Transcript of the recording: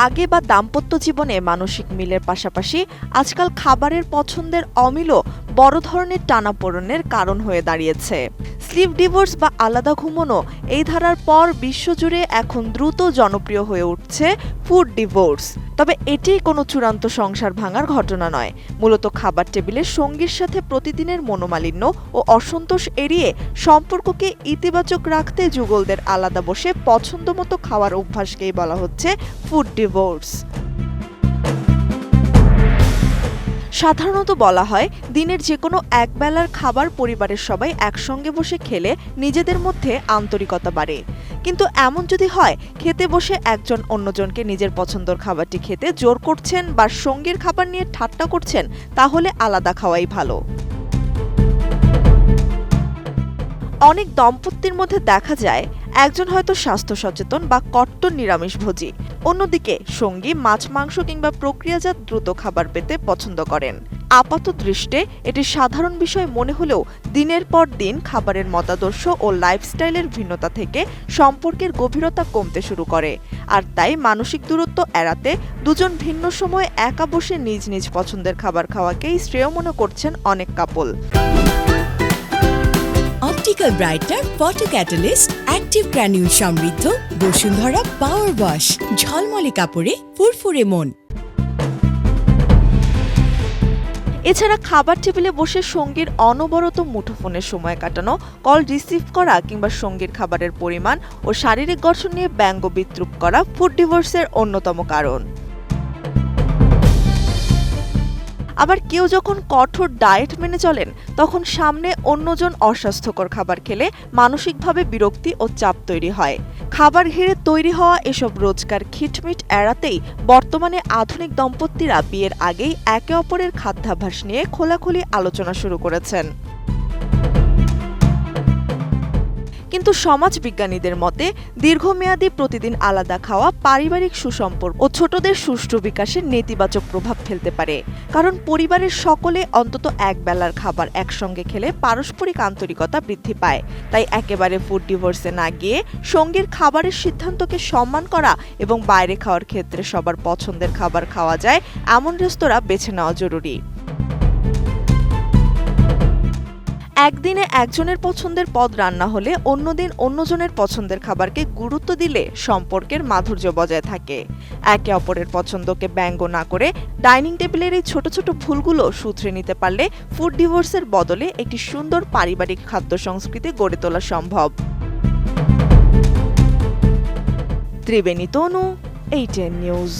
আগে বা দাম্পত্য জীবনে মানসিক মিলের পাশাপাশি আজকাল খাবারের পছন্দের অমিলও বড় ধরনের টানাপোড়েনের কারণ হয়ে দাঁড়িয়েছে। স্লিপ ডিভোর্স বা আলাদা ঘুমানো এই ধারার পর বিশ্বজুড়ে এখন দ্রুত জনপ্রিয় হয়ে উঠছে ফুড ডিভোর্স। তবে এটি কোনো চূড়ান্ত সংসার ভাঙার ঘটনা নয়, মূলত খাবার টেবিলে সঙ্গীর সাথে প্রতিদিনের মনোমালিন্য ও অসন্তোষ এড়িয়ে সম্পর্ককে ইতিবাচক রাখতে যুগলদের আলাদা বসে পছন্দমতো খাওয়ার অভ্যাসকেই বলা হচ্ছে ফুড ডিভোর্স। সাধারণত বলা হয় দিনের যে কোনো একবেলার খাবার পরিবারের সবাই একসঙ্গে বসে খেলে নিজেদের মধ্যে আন্তরিকতা বাড়ে। কিন্তু এমন যদি হয় খেতে বসে একজন অন্যজনকে নিজের পছন্দের খাবারটি খেতে জোর করছেন বা সঙ্গীর খাবার নিয়ে ঠাট্টা করছেন, তাহলে আলাদা খাওয়াই ভালো। অনেক দম্পতির মধ্যে দেখা যায় একজন হয়তো স্বাস্থ্য সচেতন বা কট্টর নিরামিষভোজী, অন্যদিকে সঙ্গী মাছ মাংস কিংবা প্রক্রিয়াজাত দ্রুত খাবার পেতে পছন্দ করেন। আপাত দৃষ্টে এটি সাধারণ বিষয় মনে হলেও দিনের পর দিন খাবারের মতাদর্শ ও লাইফস্টাইলের ভিন্নতা থেকে সম্পর্কের গভীরতা কমতে শুরু করে। আর তাই মানসিক দূরত্ব এড়াতে দুজন ভিন্ন সময়ে একা বসে নিজ নিজ পছন্দের খাবার খাওয়াকেই শ্রেয় মনে করছেন অনেক couple. Optical brighter photo catalyst active granule সমৃদ্ধ বসুন্ধরা পাওয়ার ওয়াশ, ঝলমলে কাপড়ে ফুরফুরে মন। এছাড়া খাবার টেবিলে বসে সঙ্গীর অনবরত মুঠোফোনের সময় কাটানো, কল রিসিভ করা কিংবা সঙ্গীর খাবারের পরিমাণ ও শারীরিক গঠন নিয়ে ব্যঙ্গ বিদ্রূপ করা ফুড ডিভোর্সের অন্যতম কারণ। আবার কেউ যখন কঠোর ডায়েট মেনে চলেন, তখন সামনে অন্যজন অস্বাস্থ্যকর খাবার খেলে মানসিকভাবে বিরক্তি ও চাপ তৈরি হয়। খাবার ঘিরে তৈরি হওয়া এসব রোজকার খিটমিট এড়াতেই বর্তমানে আধুনিক দম্পতিরা বিয়ের আগেই একে অপরের খাদ্যাভ্যাস নিয়ে খোলাখুলি আলোচনা শুরু করেছেন। কিন্তু সমাজবিজ্ঞানীদের মতে দীর্ঘমেয়াদী প্রতিদিন আলাদা খাওয়া পারিবারিক সুসম্পর্ক ও ছোটদের সুষ্ঠু বিকাশে নেতিবাচক প্রভাব ফেলতে পারে। কারণ পরিবারের সকলে অন্তত এক বেলার খাবার একসঙ্গে খেলে পারস্পরিক আন্তরিকতা বৃদ্ধি পায়। তাই একেবারে ফুড ডিভোর্সে না গিয়ে সঙ্গীর খাবারের সিদ্ধান্তকে সম্মান করা এবং বাইরে খাওয়ার ক্ষেত্রে সবার পছন্দের খাবার খাওয়া যায় এমন রেস্তোরাঁ বেছে নেওয়া জরুরি। একদিনে একজনের পছন্দের পদ রান্না হলে অন্যদিন অন্যজনের পছন্দের খাবারকে গুরুত্ব দিলে সম্পর্কের মাধুর্য বজায় থাকে। একে অপরের পছন্দকে ব্যঙ্গ না করে ডাইনিং টেবিলের এই ছোট ছোট ভুলগুলো শুধরে নিতে পারলে ফুড ডিভোর্সের বদলে একটি সুন্দর পারিবারিক খাদ্য সংস্কৃতি গড়ে তোলা সম্ভব। ত্রিবেণী তনু, ATN নিউজ।